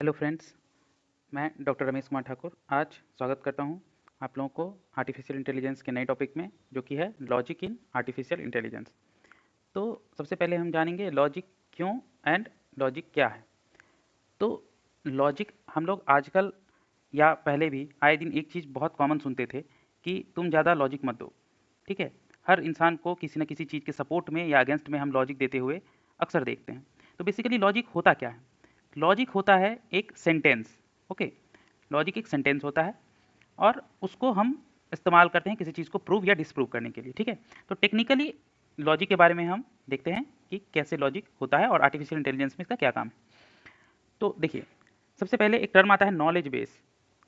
Hello friends, मैं doctor Ramesh Kumar Thakur आज स्वागत करता हूं आप लोगों को आर्टिफिशियल इंटेलिजेंस के नए टॉपिक में, जो कि है लॉजिक इन आर्टिफिशियल इंटेलिजेंस। तो सबसे पहले हम जानेंगे लॉजिक क्यों एंड लॉजिक क्या है। तो लॉजिक हम लोग आजकल या पहले भी आए दिन एक चीज़ बहुत कॉमन सुनते थे कि तुम ज़्यादा लॉजिक मत दो। ठीक है, हर इंसान को किसी न किसी चीज़ के सपोर्ट में या अगेंस्ट में हम लॉजिक देते हुए अक्सर देखते हैं। तो बेसिकली लॉजिक होता क्या है? लॉजिक होता है एक सेंटेंस। ओके, लॉजिक एक सेंटेंस होता है और उसको हम इस्तेमाल करते हैं किसी चीज़ को प्रूव या डिसप्रूव करने के लिए। ठीक है, तो टेक्निकली लॉजिक के बारे में हम देखते हैं कि कैसे लॉजिक होता है और आर्टिफिशियल इंटेलिजेंस में इसका क्या काम है। तो देखिए, सबसे पहले एक टर्म आता है नॉलेज बेस।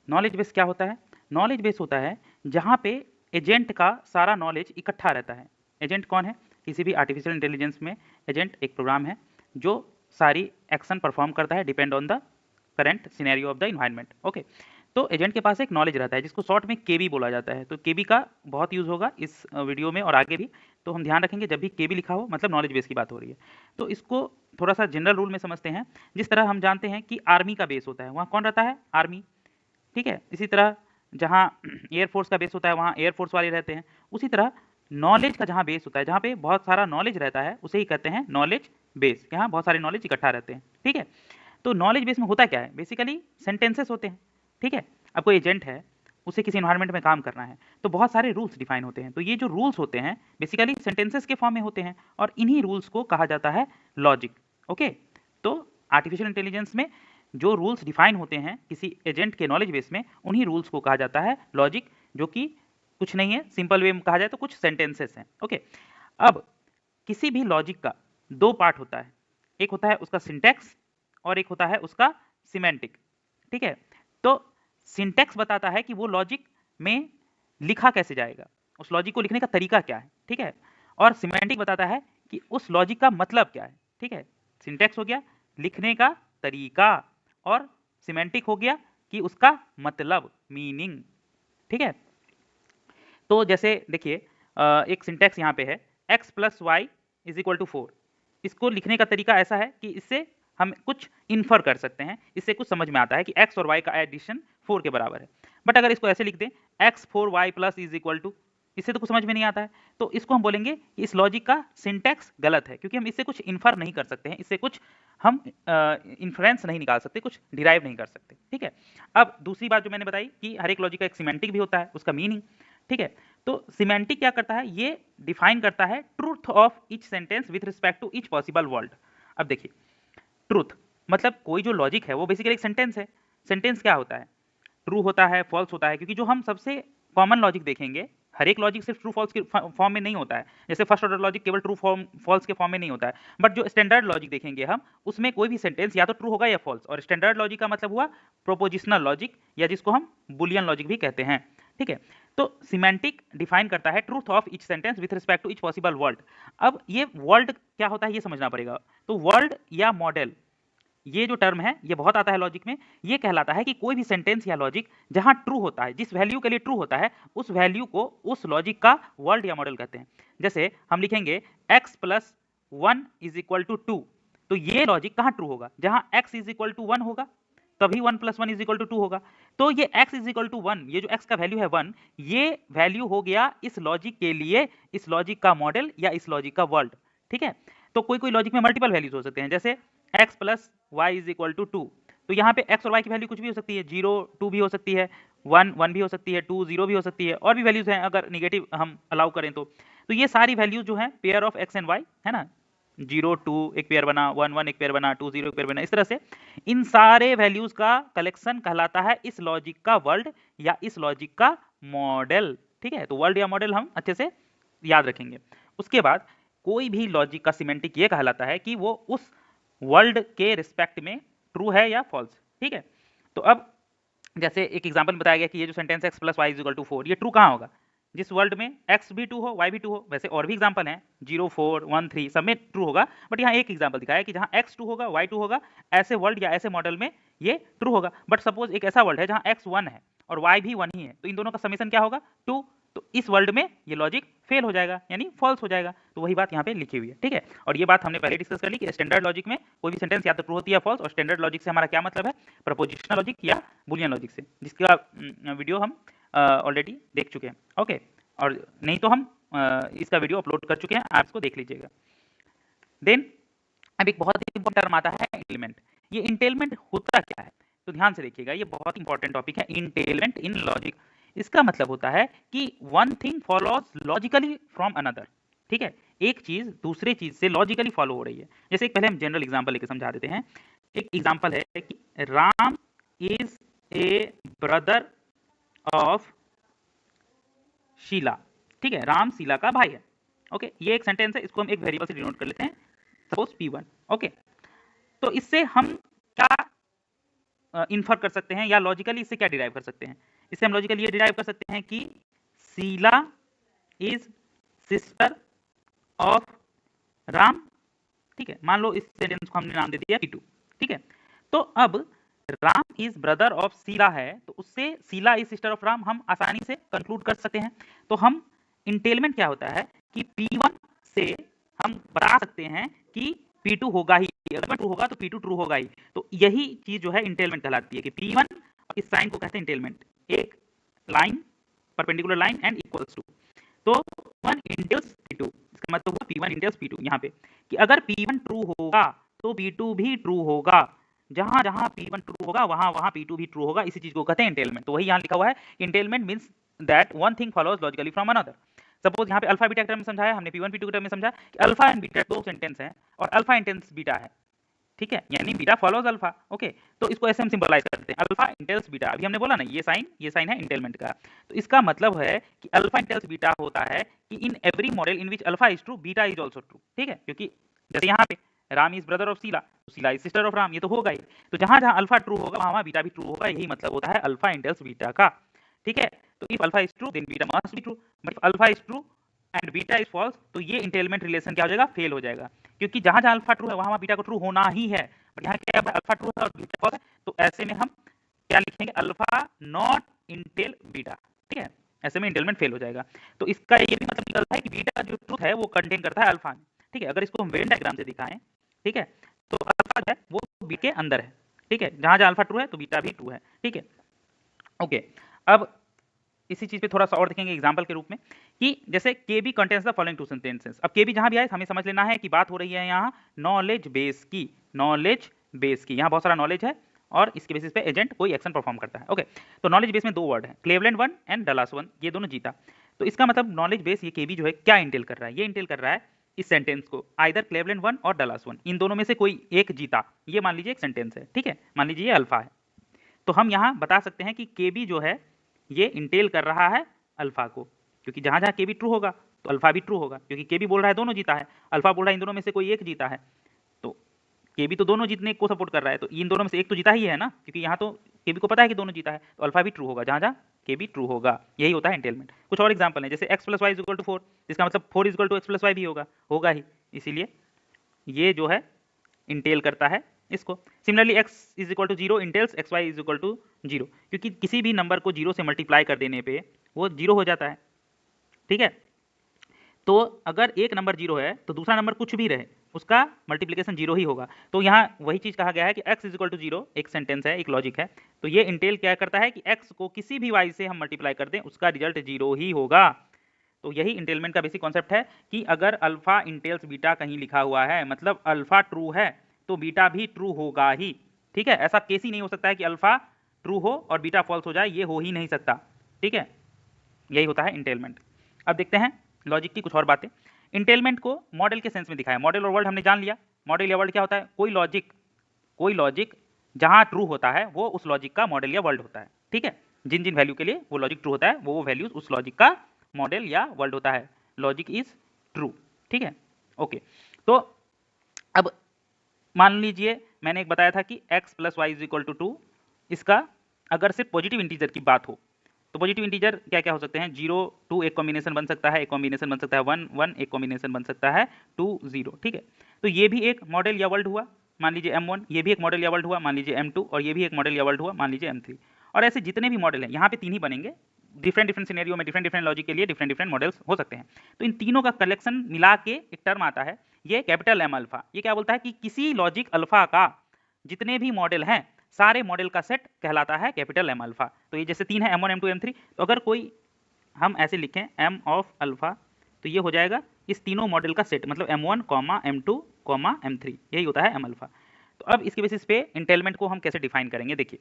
नॉलेज बेस क्या होता है? नॉलेज बेस होता है जहाँ पे एजेंट का सारा नॉलेज इकट्ठा रहता है। एजेंट कौन है? किसी भी आर्टिफिशियल इंटेलिजेंस में एजेंट एक प्रोग्राम है जो सारी एक्शन परफॉर्म करता है depend on the current scenario of the environment. Okay, तो एजेंट के पास एक नॉलेज रहता है जिसको शॉर्ट में केबी बोला जाता है। तो केबी का बहुत यूज़ होगा इस वीडियो में और आगे भी। तो हम ध्यान रखेंगे जब भी केबी लिखा हो मतलब नॉलेज बेस की बात हो रही है। तो इसको थोड़ा सा जनरल रूल में समझते हैं। जिस तरह हम जानते हैं कि आर्मी का बेस होता है, वहाँ कौन रहता है? आर्मी। ठीक है, इसी तरह जहाँ एयरफोर्स का बेस होता है वहाँ एयरफोर्स वाले रहते हैं। उसी तरह नॉलेज का जहाँ बेस होता है, जहाँ पे बहुत सारा नॉलेज रहता है, उसे ही कहते हैं नॉलेज बेस। यहाँ बहुत सारे नॉलेज इकट्ठा रहते हैं। ठीक है, तो नॉलेज बेस में होता क्या है? बेसिकली सेंटेंसेस होते हैं। ठीक है, अब कोई एजेंट है, उसे किसी इन्वायरमेंट में काम करना है, तो बहुत सारे रूल्स डिफाइन होते हैं। तो ये जो रूल्स होते हैं बेसिकली सेंटेंसेस के फॉर्म में होते हैं और इन्हीं रूल्स को कहा जाता है लॉजिक। ओके, तो आर्टिफिशियल इंटेलिजेंस में जो रूल्स डिफाइन होते हैं किसी एजेंट के नॉलेज बेस में, उन्हीं रूल्स को कहा जाता है लॉजिक, जो कि कुछ नहीं है, सिंपल वे में कहा जाए तो कुछ सेंटेंसेस हैं। ओके, अब किसी भी लॉजिक का दो पार्ट होता है, एक होता है उसका सिंटैक्स और एक होता है उसका सिमेंटिक। ठीक है, तो सिंटैक्स बताता है कि वो लॉजिक में लिखा कैसे जाएगा, उस लॉजिक को लिखने का तरीका क्या है। ठीक है, और सिमेंटिक बताता है कि उस लॉजिक का मतलब क्या है। ठीक है, सिंटैक्स हो गया लिखने का तरीका और सिमेंटिक हो गया कि उसका मतलब, मीनिंग। ठीक है, तो जैसे देखिए एक सिंटैक्स यहाँ पे है x plus y is equal to 4। इसको लिखने का तरीका ऐसा है कि इससे हम कुछ इन्फर कर सकते हैं, इससे कुछ समझ में आता है कि x और y का एडिशन 4 के बराबर है। बट अगर इसको ऐसे लिख दें x 4y plus is equal to, इससे तो कुछ समझ में नहीं आता है। तो इसको हम बोलेंगे कि इस लॉजिक का सिंटैक्स गलत है, क्योंकि हम इससे कुछ इन्फर नहीं कर सकते हैं, इससे कुछ हम इन्फ्रेंस नहीं निकाल सकते, कुछ डिराइव नहीं कर सकते। ठीक है, अब दूसरी बात जो मैंने बताई कि हर एक लॉजिक का एक सिमेंटिक भी होता है, उसका मीनिंग। ठीक है, तो सिमेंटिक क्या करता है? ये डिफाइन करता है truth of each sentence with respect to each possible world. अब देखिए, ट्रूथ मतलब कोई जो लॉजिक है वो बेसिकली एक सेंटेंस है। सेंटेंस क्या होता है? ट्रू होता है, फॉल्स होता है, क्योंकि जो हम सबसे कॉमन लॉजिक देखेंगे, हर एक लॉजिक सिर्फ ट्रू फॉल्स के फॉर्म में नहीं होता है। जैसे फर्स्ट ऑर्डर लॉजिक केवल ट्रू फॉर्म फॉल्स के फॉर्म में नहीं होता है, बट जो स्टैंडर्ड लॉजिक देखेंगे हम, उसमें कोई भी सेंटेंस या तो ट्रू होगा या फॉल्स। और स्टैंडर्ड लॉजिक का मतलब हुआ प्रोपोजिशनल लॉजिक, या जिसको हम बुलियन लॉजिक भी कहते हैं। ठीक है, तो सिमेंटिक डिफाइन करता है truth of each sentence with respect to each possible world. अब ये वर्ल्ड क्या होता है ये समझना पड़ेगा। तो वर्ल्ड या मॉडल, ये जो टर्म है ये बहुत आता है लॉजिक में। ये कहलाता है कि कोई भी सेंटेंस या लॉजिक जहां ट्रू होता है, जिस वैल्यू के लिए ट्रू होता है, उस वैल्यू को उस लॉजिक का वर्ल्ड या मॉडल कहते हैं। जैसे हम लिखेंगे x plus 1 is equal to 2, तो ये लॉजिक कहां ट्रू होगा? जहां x इज इक्वल टू 1 होगा, तभी 1 प्लस 1 इज इक्वल टू 2 होगा। तो ये x इज इक्वल टू 1, ये जो x का वैल्यू है 1, ये वैल्यू हो गया इस लॉजिक के लिए इस लॉजिक का मॉडल या इस लॉजिक का वर्ल्ड। ठीक है, तो कोई कोई लॉजिक में मल्टीपल वैल्यूज हो सकते हैं, जैसे x plus y is equal to 2, तो यहाँ पे x और y की वैल्यू कुछ भी हो सकती है, 0 2 भी हो सकती है, 1 1 भी हो सकती है, 2 0 भी हो सकती है, और भी वैल्यूज हैं अगर निगेटिव हम अलाउ करें तो ये सारी वैल्यूज जो हैं pair of x and y है ना, 0 2 एक पेयर बना, 1 1 एक पेयर बना, 2 0 एक पेयर बना, इस तरह से इन सारे वैल्यूज का कलेक्शन कहलाता है इस लॉजिक का वर्ल्ड या इस लॉजिक का मॉडल। ठीक है, तो वर्ल्ड या मॉडल हम अच्छे से याद रखेंगे। उसके बाद कोई भी लॉजिक का सिमेंटिक ये कहलाता है कि वो उस वर्ल्ड के रिस्पेक्ट में ट्रू है या फॉल्स। ठीक है, तो अब जैसे एक एग्जांपल बताया गया कि ये जो sentence x plus y is equal to 4, ये ट्रू कहाँ होगा? जिस वर्ल्ड में x भी ट्रू हो y भी ट्रू हो। वैसे और भी एग्जांपल हैं, 0 4 1 3 सब में ट्रू होगा, बट यहाँ एक एग्जांपल दिखाया है कि जहाँ x ट्रू होगा y ट्रू होगा, ऐसे वर्ल्ड या ऐसे मॉडल में ये ट्रू होगा। बट सपोज एक ऐसा वर्ल्ड है जहाँ x 1 है और y भी 1 ही है, तो इन दोनों का समेशन क्या होगा? 2। तो इस वर्ल्ड में ये लॉजिक फेल हो जाएगा, यानी फॉल्स हो जाएगा। तो वही बात यहाँ पे लिखी हुई है, ठीक है। और ये बात हमने पहले डिस्कस कर ली कि स्टैंडर्ड लॉजिक में कोई भी सेंटेंस या तो ट्रू होती है या फॉल्स, और स्टैंडर्ड लॉजिक से हमारा क्या मतलब है, प्रपोजिशनल लॉजिक या बुलियन लॉजिक से, जिसका वीडियो हम ऑलरेडी देख चुके हैं। ओके, और नहीं तो हम इसका वीडियो अपलोड कर चुके हैं, आप इसको देख लीजिएगा। देन अब एक बहुत ही इंपॉर्टेंट टर्म आता है इंटेलमेंट। ये इंटेलमेंट होता क्या है, तो ध्यान से देखिएगा, ये बहुत इंपॉर्टेंट टॉपिक है, इंटेलमेंट इन लॉजिक। इसका मतलब होता है कि one thing follows logically from another, ठीक है। एक चीज दूसरे चीज से लॉजिकली फॉलो हो रही है। जैसे एक पहले हम जनरल एग्जांपल लेके समझा देते हैं। एक एग्जांपल है कि Ram is a brother of Sheila, ठीक है, राम शीला का भाई है। ओके, ये एक सेंटेंस है, इसको हम एक वेरिएबल से डिनोट कर लेते हैं, सपोज P1। ओके, तो इससे हम क्या इन्फर कर सकते हैं, या लॉजिकली इससे क्या डिराइव कर सकते हैं? इससे हम लॉजिकली ये डिराइव कर सकते हैं कि Sheila is sister of Ram, ठीक है। मान लो इस सेंटेंस को हमने नाम दे दिया P2, ठीक है। तो अब Ram is brother of Sheila है, तो उससे Sheila is sister of Ram हम आसानी से कंक्लूड कर सकते हैं। तो हम इंटेलमेंट क्या होता है कि P1 से हम बता सकते हैं कि P2 होगा ही, अगर ट्रू होगा तो P2 ट्रू होगा ही। तो यही चीज जो है इंटेलमेंट कहलाती है कि P1, इस साइन को कहते हैं इंटेलमेंट, एक line, perpendicular line and equals to, तो P1 इंटेल्स P2, इसका मतलब हुआ P1 इंटेल्स P2 यहाँ पे, कि अगर P1 ट्रू होगा तो P2 भी ट्रू होगा, जहां जहां P1 ट्रू होगा वहां वहां P2 भी ट्रू होगा। इसी चीज को कहते हैं इंटेलमेंट। तो वही यहाँ लिखा हुआ है, entailment means that one thing follows logically from another. Suppose यहाँ पे अल्फा बीटा के टर्म में समझाया हमने, P1 P2 के टर्म में समझा कि अल्फा एंड बीटा दो सेंटेंस हैं और अल्फा इंटेल्स बीटा है, ठीक है, यानी बीटा फॉलोज अल्फा। ओके, तो इसको ऐसे हम सिंपलाइज करते हैं, अल्फा इंटेल्स बीटा। अभी हमने बोला ना ये साइन है इंटेलमेंट का। तो इसका मतलब है कि अल्फा इंटेल्स बीटा होता है कि in every model in which alpha is true beta is also true, ठीक है। क्योंकि जैसे यहाँ पे Ram is brother of Sheila, तो Sheila is sister of Ram, ये तो होगा ही। तो जहां जहां अल्फा ट्रू होगा वहां वहां बीटा भी ट्रू होगा, यही मतलब होता है अल्फा इंटेल्स बीटा का, ठीक है। तो if alpha is true then beta must be true, but if alpha is true and beta is false, तो ये इंटेलमेंट रिलेशन क्या हो जाएगा, फेल हो जाएगा। क्योंकि जहां जहां अल्फा ट्रू है वहां वहां बीटा को ट्रू होना ही है, बट यहाँ क्या है, अल्फा ट्रू है और बीटा फॉल्स है, तो ऐसे में हम क्या लिखेंगे, अल्फा नॉट इंटेल बीटा, ठीक है। ऐसे में इंटेलमेंट फेल हो जाएगा। तो इसका ये भी मतलब निकलता है कि बीटा जो ट्रूथ है वो कंटेन करता है अल्फा में, ठीक है। अगर इसको हम वेन डायग्राम से दिखाएं, ठीक है, तो अल्फा जो है वो बी के अंदर है, ठीक है, जहां जहां अल्फा ट्रू है तो बीटा भी ट्रू है, ठीक है। ओके, अब इसी चीज पे थोड़ा सा और देखेंगे एग्जांपल के रूप में, कि जैसे K B contains the following two sentences. अब के बी जहां भी आए हमें समझ लेना है कि बात हो रही है यहाँ नॉलेज बेस की, नॉलेज बेस की। यहाँ बहुत सारा नॉलेज है और इसके बेसिस पे एजेंट कोई एक्शन परफॉर्म करता है। ओके, तो नॉलेज बेस में दो वर्ड है, क्लेवलैंड 1 एंड डलास 1, ये दोनों जीता। तो इसका मतलब नॉलेज बेस ये के बी जो है क्या इंटेल कर रहा है, ये इंटेल कर रहा है इस सेंटेंस को आइदर क्लेवलैंड 1 और डलास 1, इन दोनों में से कोई एक जीता। ये मान लीजिए एक सेंटेंस है, ठीक है, मान लीजिए ये अल्फा है। तो हम यहाँ बता सकते हैं कि के बी जो है ये इंटेल कर रहा है अल्फा को, क्योंकि जहां जहां के बी ट्रू होगा तो अल्फा भी ट्रू होगा, क्योंकि के बी बोल रहा है दोनों जीता है, अल्फा बोल रहा है इन दोनों में से कोई एक जीता है। तो के बी तो दोनों जीतने को सपोर्ट कर रहा है, तो इन दोनों में से एक तो जीता ही है ना, क्योंकि यहाँ तो के बी को पता है कि दोनों जीता है, तो अल्फा भी ट्रू होगा जहां जहां के बी ट्रू होगा। यही होता है इंटेलमेंट। कुछ और एग्जाम्पल है, जैसे x + y = 4, इसका मतलब 4 = x + y भी होगा ही, इसीलिए ये जो है इंटेल करता है इसको। सिमिलरली x = 0 इंटेल्स xy = 0, क्योंकि किसी भी नंबर को 0 से मल्टीप्लाई कर देने पे वो 0 हो जाता है, ठीक है। तो अगर एक नंबर 0 है तो दूसरा नंबर कुछ भी रहे उसका मल्टीप्लिकेशन 0 ही होगा। तो यहाँ वही चीज कहा गया है कि x = 0 एक सेंटेंस है, एक लॉजिक है। तो ये इंटेल क्या करता है कि x को किसी भी y से हम मल्टीप्लाई कर दें उसका रिजल्ट 0 ही होगा। तो यही इंटेलमेंट का बेसिक कॉन्सेप्ट है कि अगर अल्फा इंटेल्स बीटा कहीं लिखा हुआ है मतलब अल्फा ट्रू है तो बीटा भी ट्रू होगा ही, ठीक है। ऐसा केस ही नहीं हो सकता है कि अल्फा ट्रू हो और बीटा फॉल्स हो जाए, ये हो ही नहीं सकता, ठीक है। यही होता है इंटेलमेंट। अब देखते हैं लॉजिक की कुछ और बातें। इंटेलमेंट को मॉडल के सेंस में दिखाया, मॉडल और वर्ड हमने जान लिया। मॉडल या वर्ड क्या होता है, कोई लॉजिक जहां ट्रू होता है वो उस लॉजिक का मॉडल या वर्ड होता है, ठीक है। जिन जिन वैल्यू के लिए वो लॉजिक ट्रू होता है वो वैल्यूज उस लॉजिक का मॉडल या वर्ड होता है। लॉजिक इज ट्रू, ठीक है। ओके, तो अब मान लीजिए मैंने एक बताया था कि x + y = 2, इसका अगर सिर्फ पॉजिटिव इंटीजर की बात हो तो पॉजिटिव इंटीजर क्या क्या हो सकते हैं, 0 2 एक कॉम्बिनेशन बन सकता है, एक कॉम्बिनेशन बन सकता है 1 1 एक कॉम्बिनेशन बन सकता है 2 0, ठीक है। तो ये भी एक मॉडल या वर्ड हुआ, मान लीजिए M1, ये भी एक मॉडल या वर्ड हुआ, मान लीजिए M2, और ये भी एक मॉडल या वर्ड हुआ, मान लीजिए M3। और ऐसे जितने भी मॉडल हैं यहाँ पे 3 ही बनेंगे, डिफरेंट डिफरेंट सिनेरियो में डिफरेंट डिफरेंट लॉजिक के लिए डिफरेंट डिफरेंट मॉडल्स हो सकते हैं। तो इन तीनों का कलेक्शन मिला के एक टर्म आता है, ये कैपिटल एम अल्फा। ये क्या बोलता है कि किसी लॉजिक अल्फा का जितने भी मॉडल हैं सारे मॉडल का सेट कहलाता है कैपिटल एम अल्फा। तो ये जैसे 3 है M1 M2 M3, तो अगर कोई हम ऐसे लिखें एम ऑफ अल्फा, तो ये हो जाएगा इस तीनों मॉडल का सेट, मतलब M1 M2 M3, यही होता है एम अल्फा। तो अब इसके बेसिस पे इंटेलमेंट को हम कैसे डिफाइन करेंगे, देखिए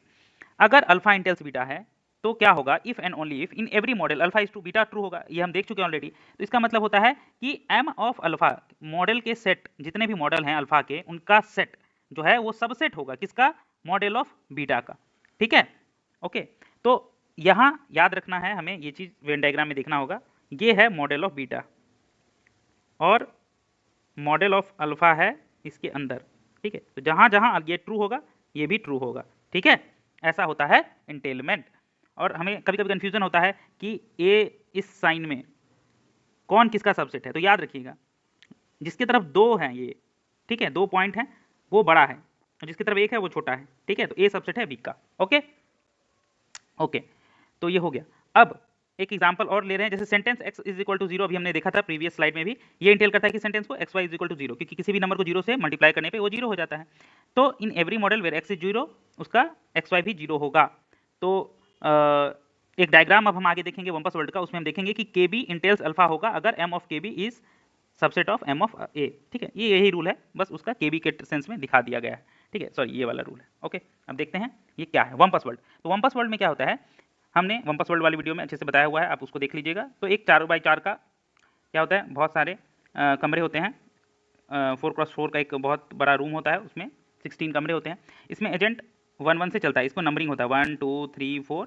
अगर अल्फा इंटेल्स बीटा है तो क्या होगा, if and only if in every model alpha is to beta true होगा, ये हम देख चुके हैं ऑलरेडी। तो इसका मतलब होता है कि एम ऑफ अल्फा मॉडल के सेट, जितने भी मॉडल हैं अल्फा के, उनका सेट जो है वो सबसेट होगा किसका, मॉडल ऑफ बीटा का। ठीक है, ओके। तो यहाँ याद रखना है हमें, ये चीज वेन डायग्राम में देखना होगा, ये है मॉडल ऑफ बीटा और मॉडल ऑफ अल्फा है इसके अंदर। ठीक है, तो जहां जहां ये ट्रू होगा ये भी ट्रू होगा। ठीक है, ऐसा होता है इंटेलमेंट। और हमें कभी कभी कंफ्यूजन होता है कि ए इस साइन में कौन किसका सबसेट है, तो याद रखिएगा जिसकी तरफ 2 हैं ये, ठीक है, 2 पॉइंट हैं वो बड़ा है, और जिसकी तरफ 1 है वो छोटा है। ठीक है, तो ए सबसेट है बी का। ओके ओके, तो ये हो गया। अब एक एग्जांपल और ले रहे हैं, जैसे sentence x is equal to 0, अभी हमने देखा था प्रीवियस स्लाइड में भी, ये इंटेल करता है कि सेंटेंस को x y is equal to 0, क्योंकि किसी भी नंबर को 0 से मल्टीप्लाई करने पे वो 0 हो जाता है। तो in every model where x is 0 उसका xy भी 0 होगा। तो एक डायग्राम अब हम आगे देखेंगे वंपस वर्ल्ड का, उसमें हम देखेंगे कि KB इंटेल्स अल्फा होगा अगर m of KB is subset of m of a। ठीक है, ये यही रूल है, बस उसका KB के सेंस में दिखा दिया गया है। ठीक है, सॉरी ये वाला रूल है। ओके, अब देखते हैं ये क्या है वंपस वर्ल्ड। तो वंपस वर्ल्ड में क्या होता है, हमने वंपस वर्ल्ड वाली वीडियो में अच्छे से बताया हुआ है, आप उसको देख लीजिएगा। तो एक 4x4 का क्या होता है, बहुत सारे कमरे होते हैं, 4x4 का एक बहुत बड़ा रूम होता है, उसमें 16 कमरे होते हैं। इसमें एजेंट 1 1 से चलता है, इसको नंबरिंग होता है 1 2 3 4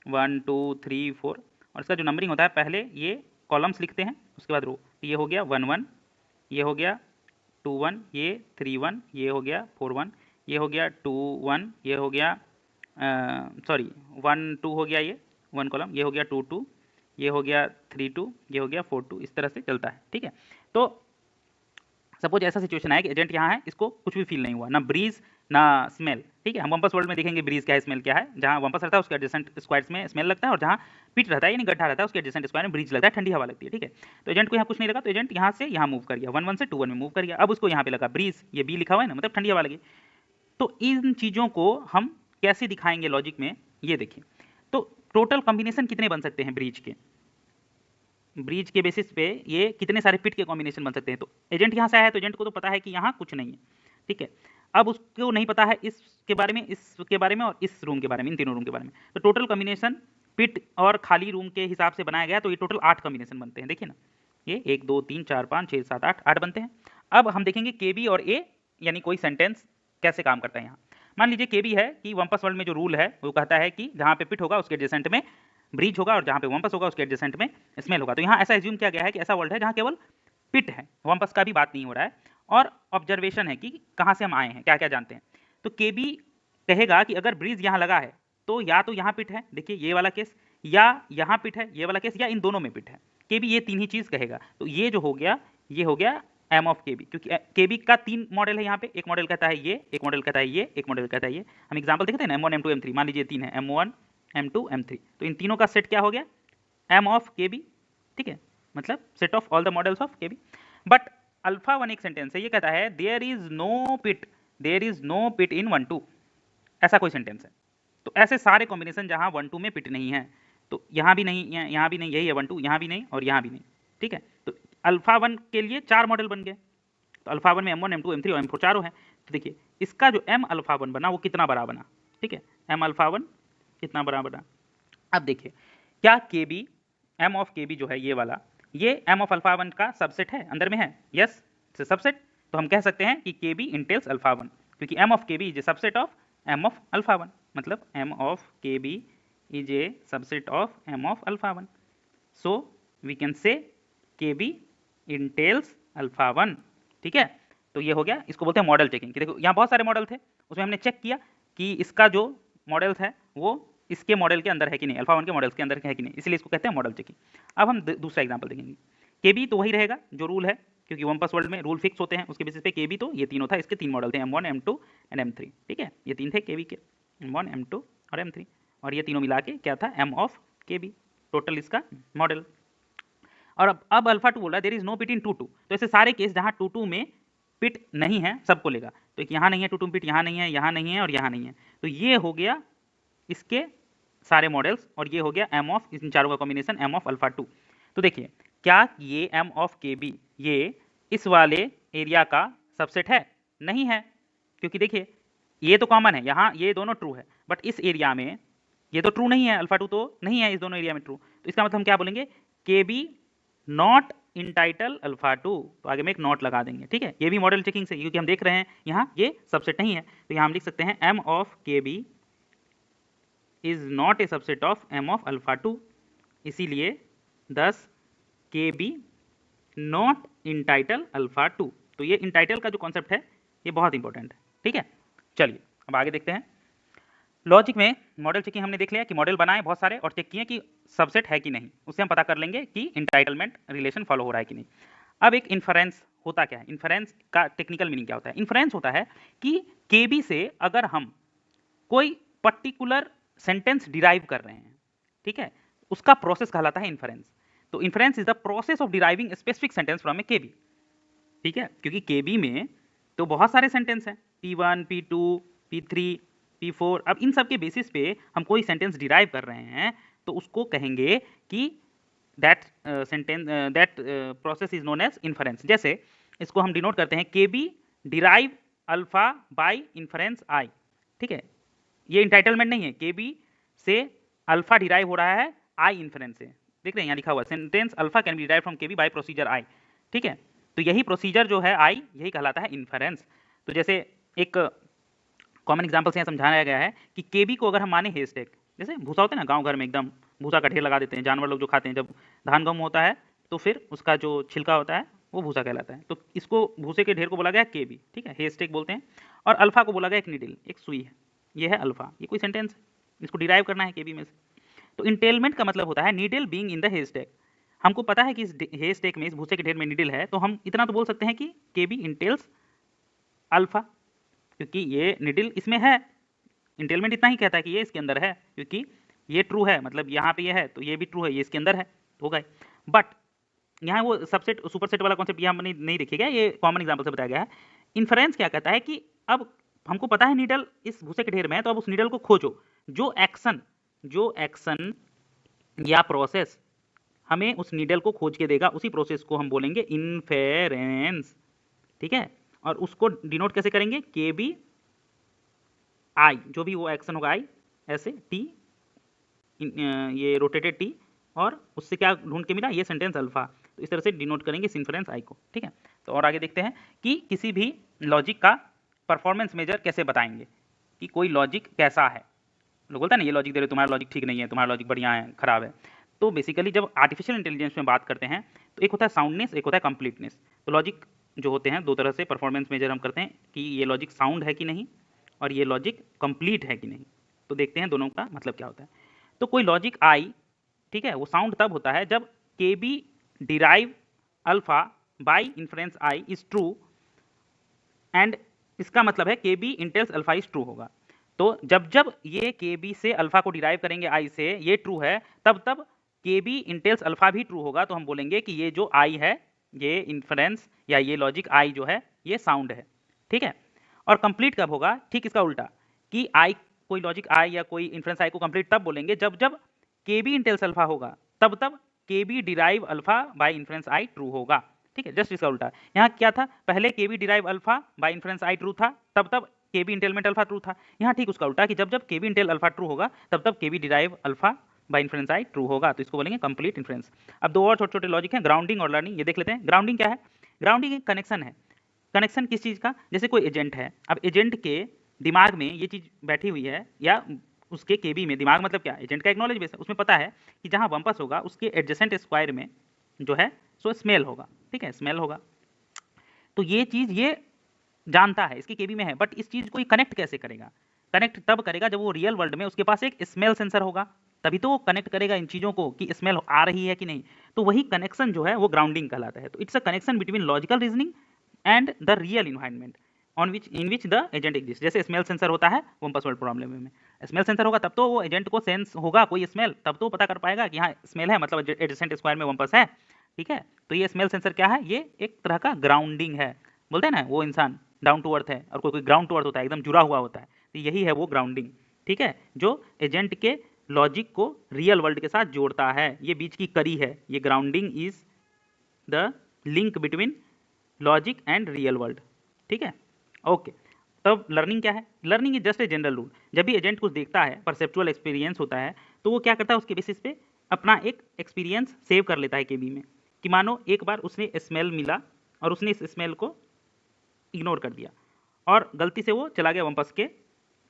1 2 3 4, और इसका जो नंबरिंग होता है पहले ये कॉलम्स लिखते हैं, उसके बाद रो। ये हो गया 1 1, ये हो गया 2 1, ये 3 1, ये हो गया 4 1, ये हो गया 2 1, ये हो गया सॉरी 1 2 हो गया, ये 1 कॉलम, ये हो गया 2 2, ये हो गया 3 2, ये हो गया 4 2, इस तरह से चलता है। ठीक है, तो सपोज ऐसा सिचुएशन है कि एजेंट यहाँ है, इसको कुछ भी फील नहीं हुआ, ना ब्रीज ना स्मेल। ठीक है, हम वंपस वर्ल्ड में देखेंगे ब्रीज क्या है, स्मेल क्या है। जहाँ वंपस रहता है उसके एडजेसेंट स्क्वायर्स में स्मेल लगता है, और जहाँ पिट रहता है यानी गड्ढा रहता है उसके एडजेसेंट स्क्वायर में ब्रीज लगता है, ठंडी हवा लगती है। ठीक है, तो एजेंट को यहाँ कुछ नहीं लगा, तो एजेंट यहाँ से यहाँ मूव कर गया, 1 1 से 2 1 में मूव कर गया। अब उसको यहाँ पे लगा ब्रीज, ये बी लिखा हुआ है ना, मतलब ठंडी हवा लगी। तो इन चीज़ों को हम कैसे दिखाएंगे लॉजिक में, ये देखिए। तो टोटल कॉम्बिनेशन कितने बन सकते हैं ब्रीज के, ब्रीज के बेसिस पे ये कितने सारे पिट के कॉम्बिनेशन बन सकते हैं। तो एजेंट यहाँ से आया है, तो एजेंट को तो पता है कि यहाँ कुछ नहीं है। ठीक है, अब उसको नहीं पता है इसके बारे में, इसके बारे में और इस रूम के बारे में, इन तीनों रूम के बारे में। तो टोटल कॉम्बिनेशन पिट और खाली रूम के हिसाब से बनाया गया, तो ये टोटल 8 कॉम्बिनेशन बनते हैं। देखिए ना, ये 1 2 3 4 5 6 7 8 बनते हैं। अब हम देखेंगे KB और A यानी कोई सेंटेंस कैसे काम करता है। यहाँ मान लीजिए KB है कि वंपस वर्ल्ड में जो रूल है वो कहता है कि जहाँ पे पिट होगा उसके एडजेसेंट में ब्रीज होगा, और जहाँ पे वंपस होगा उसके एडजेसेंट में स्मेल होगा। तो यहाँ ऐसा एज्यूम किया गया है कि ऐसा वर्ल्ड है जहाँ केवल पिट है, वंपस का भी बात नहीं हो रहा है, और ऑब्जर्वेशन है कि कहाँ से हम आए हैं, क्या क्या जानते हैं। तो KB कहेगा कि अगर ब्रीज यहाँ लगा है तो या तो यहाँ पिट है, देखिए ये वाला केस, या यहाँ पिट है ये वाला केस, या इन दोनों में पिट है। KB ये 3 ही चीज़ कहेगा। तो ये जो हो गया, ये हो गया M ऑफ KB, क्योंकि KB का 3 मॉडल है यहाँ पे, एक मॉडल कहता है ये, एक मॉडल कहता है ये, एक मॉडल कहता है ये। हम एग्जाम्पल देखते हैं ना, M1 M2 M3, मान लीजिए 3 है, M1 M2 M3, तो इन तीनों का सेट क्या हो गया, M ऑफ KB। ठीक है, मतलब set of all the models of KB। But alpha 1 एक सेंटेंस है, ये कहता है there is no pit, there is no pit in 1 2, ऐसा कोई सेंटेंस है। तो ऐसे सारे कॉम्बिनेशन जहाँ 1 2 में पिट नहीं है, तो यहाँ भी नहीं, यहाँ भी नहीं, यही है 1 2, यहाँ भी नहीं और यहाँ भी नहीं। ठीक है, तो अल्फा 1 के लिए 4 मॉडल बन गए। तो अल्फा 1 में M1 M2 M3 और M4 चारों हैं। तो देखिए इसका जो M अल्फा 1 बना वो कितना बड़ा बना। ठीक है, M अल्फा 1 कितना बड़ा बना। अब देखिए क्या KB, M ऑफ KB जो है ये वाला, ये M ऑफ अल्फा 1 का सबसेट है, अंदर में है, यस सबसेट। तो हम कह सकते हैं कि KB इंटेल्स अल्फा 1, क्योंकि M of KB is a subset of M of alpha 1, मतलब M of KB is a subset of M of alpha 1। So we can say KB entails alpha 1। ठीक है, तो ये हो गया, इसको बोलते हैं मॉडल चेकिंग। कि देखो यहाँ बहुत सारे मॉडल थे, उसमें हमने चेक किया कि इसका जो मॉडल्स है वो इसके मॉडल के अंदर है कि नहीं, अल्फा 1 के मॉडल्स के अंदर है कि नहीं, इसलिए इसको कहते हैं मॉडल चेकिंग। अब हम दूसरा एग्जांपल देखेंगे। KB तो वही रहेगा जो रूल है, क्योंकि वंपस वर्ल्ड में रूल फिक्स होते हैं, उसके बेसिस पे KB तो ये तीनों था, इसके 3 मॉडल थे, M1 M2 एंड M3। ठीक है, ये 3 थे KB के, M1 M2 और M3, और ये तीनों मिला के क्या था, M ऑफ KB। टोटल इसका मॉडल। और अब अल्फा 2 बोला देयर इज नो पिट इन 2 2, तो ऐसे सारे केस जहां 2 2 में पिट नहीं है सबको लेगा। तो एक यहाँ नहीं है 2 2 पिट, यहाँ नहीं है, यहाँ नहीं है और यहाँ नहीं है। तो ये हो गया इसके सारे मॉडल्स, और ये हो गया एम ऑफ, इन चारों का कॉम्बिनेशन एम ऑफ अल्फा 2। तो देखिए क्या ये एम ऑफ के बी ये इस वाले एरिया का सबसेट है? नहीं है, क्योंकि देखिए ये तो कॉमन है, यहाँ ये दोनों ट्रू है, बट इस एरिया में ये तो ट्रू नहीं है, अल्फा 2 तो नहीं है इस दोनों एरिया में ट्रू। तो इसका मतलब हम क्या बोलेंगे, के बी नॉट इंटाइटल अल्फा 2, तो आगे में एक नॉट लगा देंगे। ठीक है, ये भी मॉडल चेकिंग से, क्योंकि हम देख रहे हैं यहाँ ये सबसेट नहीं है, तो यहाँ हम लिख सकते हैं M of K B is not a subset of M of alpha 2, इसीलिए दस के बी नॉट इंटाइटल अल्फा 2। तो ये इंटाइटल का जो कॉन्सेप्ट है ये बहुत इंपॉर्टेंट है। ठीक है, चलिए अब आगे देखते हैं। लॉजिक में मॉडल चेकिंग हमने देख लिया कि मॉडल बनाए बहुत सारे और चेक किए कि सबसेट है कि नहीं, उससे हम पता कर लेंगे कि इंटाइटलमेंट रिलेशन फॉलो हो रहा है कि नहीं। अब एक इन्फरेंस होता क्या है, इन्फरेंस का टेक्निकल मीनिंग क्या होता है? इन्फरेंस होता है कि केबी से अगर हम कोई पर्टिकुलर सेंटेंस डिराइव कर रहे हैं, ठीक है, उसका प्रोसेस कहलाता है इन्फरेंस। तो inference is the process of deriving specific sentence from a KB. ठीक है, क्योंकि केबी में तो बहुत सारे सेंटेंस हैं, P1 P2 P3 P4। अब इन सब के बेसिस पे हम कोई सेंटेंस डिराइव कर रहे हैं तो उसको कहेंगे कि that sentence that process is known as inference. जैसे इसको हम डिनोट करते हैं KB derive alpha by inference i. ठीक है, ये इंटाइटलमेंट नहीं है, केबी से अल्फा डिराइव हो रहा है आई इन्फरेंस से। देख रहे हैं यहाँ लिखा हुआ sentence alpha can be derive from KB by procedure i. ठीक है, तो यही प्रोसीजर जो है आई, यही कहलाता है इन्फरेंस। तो जैसे एक कॉमन एग्जांपल से समझाया गया है कि केबी को अगर हम माने हेस्टेक, जैसे भूसा होता है ना गांव घर में, एकदम भूसा का ढेर लगा देते हैं जानवर लोग जो खाते हैं, जब धान गेहूं होता है तो फिर उसका जो छिलका होता है वो भूसा कहलाता है। तो इसको भूसे के ढेर को बोला गया केबी। ठीक है, हेस्टेक बोलते हैं। और अल्फा को बोला गया एक नीडल, एक सुई है, ये है अल्फा। ये कोई सेंटेंस है, इसको डिराइव करना है केबी में से। तो इंटेलमेंट का मतलब होता है नीडल बीइंग इन द हेस्टेक। हमको पता है कि इस हेस्टेक में, इस भूसे के ढेर में नीडल है, तो हम इतना तो बोल सकते हैं कि केबी इंटेल्स अल्फा, क्योंकि ये नीडल इसमें है। इंटेलमेंट इतना ही कहता है कि ये इसके अंदर है, क्योंकि ये ट्रू है, मतलब यहाँ पे ये है तो ये भी ट्रू है, ये इसके अंदर है, तो होगा। बट यहाँ वो सबसेट सुपरसेट वाला कॉन्सेप्ट यहाँ नहीं देखिएगा, ये कॉमन एग्जाम्पल से बताया गया है। इन्फरेंस क्या कहता है कि अब हमको पता है नीडल इस भूसे के ढेर में है, तो अब उस नीडल को खोजो। जो एक्शन या प्रोसेस हमें उस नीडल को खोज के देगा, उसी प्रोसेस को हम बोलेंगे इन्फेरेंस। ठीक है, और उसको डिनोट कैसे करेंगे, के बी आई, जो भी वो एक्शन होगा आई, ऐसे टी, ये रोटेटेड टी, और उससे क्या ढूंढ के मिला, ये सेंटेंस अल्फा। तो इस तरह से डिनोट करेंगे इस इन्फरेंस आई को। ठीक है, तो और आगे देखते हैं कि किसी भी लॉजिक का परफॉर्मेंस मेजर कैसे बताएंगे कि कोई लॉजिक कैसा है। लोग बोलता है ना ये लॉजिक दे रहे, तुम्हारा लॉजिक ठीक नहीं है, तुम्हारा लॉजिक बढ़िया है, खराब है। तो बेसिकली जब आर्टिफिशियल इंटेलिजेंस में बात करते हैं तो एक होता है साउंडनेस, एक होता है कंप्लीटनेस। तो लॉजिक जो होते हैं दो तरह से परफॉर्मेंस मेजर हम करते हैं कि ये लॉजिक साउंड है कि नहीं और ये लॉजिक कंप्लीट है कि नहीं। तो देखते हैं दोनों का मतलब क्या होता है। तो कोई लॉजिक आई, ठीक है, वो साउंड तब होता है जब K B derive alpha by inference i is true, and इसका मतलब है K B entails alpha is true होगा। तो जब जब ये के बी से अल्फा को डिराइव करेंगे आई से, ये ट्रू है, तब तब के बी इंटेल्स अल्फा भी ट्रू होगा। तो हम बोलेंगे कि ये जो आई है, ये इन्फ्रेंस या ये लॉजिक आई जो है ये साउंड है। ठीक है, और कंप्लीट कब होगा, ठीक इसका उल्टा, कि आई, कोई लॉजिक आई या कोई इन्फ्रेंस आई को कंप्लीट तब बोलेंगे जब जब के बी इंटेल्स अल्फा होगा, तब तब K B derive alpha by inference i true होगा। ठीक है, जस्ट इसका उल्टा। यहाँ क्या था, पहले K B derive alpha by inference i true था, तब तब के बी इंटेलमेंट अल्फा ट्रू था। यहाँ ठीक उसका उल्टा कि जब जब K B Intel alpha true होगा, तब तब K B derive alpha by inference i true होगा। तो इसको बोलेंगे कंप्लीट इन्फ्रेंस। अब दो और छोटे छोटे लॉजिक हैं, ग्राउंडिंग और लर्निंग। ये देख लेते हैं। ग्राउंडिंग क्या है, ग्राउंडिंग एक कनेक्शन है। कनेक्शन किस चीज़ का, जैसे कोई एजेंट है, अब एजेंट के दिमाग में ये चीज़ बैठी हुई है, या उसके केबी में, दिमाग मतलब क्या, एजेंट का एक नॉलेज बेस है, उसमें पता है कि जहाँ वंपस होगा उसके एडजेसेंट स्क्वायर में जो है सो स्मेल होगा। ठीक है, स्मेल होगा। तो ये चीज़ ये जानता है, इसके केबी में है, बट इस चीज़ को ये कनेक्ट कैसे करेगा, कनेक्ट तब करेगा जब वो रियल वर्ल्ड में उसके पास एक स्मेल सेंसर होगा, तभी तो वो कनेक्ट करेगा इन चीज़ों को कि स्मेल आ रही है कि नहीं। तो वही कनेक्शन जो है वो ग्राउंडिंग कहलाता है। तो it's a connection between logical reasoning and the real environment. On which in which the agent exist. जैसे स्मेल सेंसर होता है वम्पस वर्ड प्रॉब्लम में, स्मेल सेंसर होगा तब तो वो एजेंट को सेंस होगा कोई स्मेल, तब तो पता कर पाएगा कि हाँ स्मेल है, मतलब एडजेसेंट स्क्वायर में वम्पस है। ठीक है, तो ये स्मेल सेंसर क्या है, ये एक तरह का ग्राउंडिंग है। बोलते हैं ना वो इंसान डाउन टू अर्थ है और कोई कोई ग्राउंड टू अर्थ होता है, एकदम जुड़ा हुआ होता है, तो यही है वो ग्राउंडिंग। ठीक है, जो एजेंट के लॉजिक को रियल वर्ल्ड के साथ जोड़ता है, ये बीच की कड़ी है, ये grounding is the link between logic and real world. ठीक है, ओके। तब लर्निंग क्या है, learning is just a general rule. जब भी एजेंट कुछ देखता है, परसेप्चुअल एक्सपीरियंस होता है, तो वो क्या करता है उसके बेसिस पे अपना एक एक्सपीरियंस सेव कर लेता है केबी में, कि मानो एक बार उसने स्मेल मिला और उसने इस स्मेल को इग्नोर कर दिया और गलती से वो चला गया वम्पस के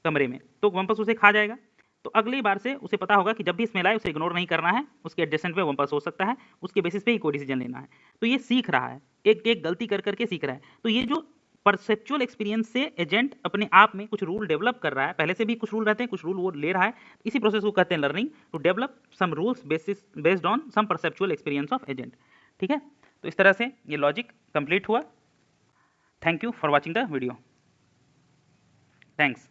कमरे में, तो वम्पस उसे खा जाएगा। तो अगली बार से उसे पता होगा कि जब भी स्मेल आए उसे इग्नोर नहीं करना है, उसके एडजेसेंट पे वम्पस हो सकता है, उसके बेसिस पे ही कोई डिसीजन लेना है। तो ये सीख रहा है, एक एक गलती कर करके सीख रहा है। तो ये जो परसेप्चुअल एक्सपीरियंस से एजेंट अपने आप में कुछ रूल डेवलप कर रहा है, पहले से भी कुछ रूल रहते हैं, कुछ रूल वो ले रहा है, इसी प्रोसेस को कहते हैं learning, to develop some rules based on some perceptual experience of agent. ठीक है, तो इस तरह से ये लॉजिक कंप्लीट हुआ। Thank you for watching the video. Thanks.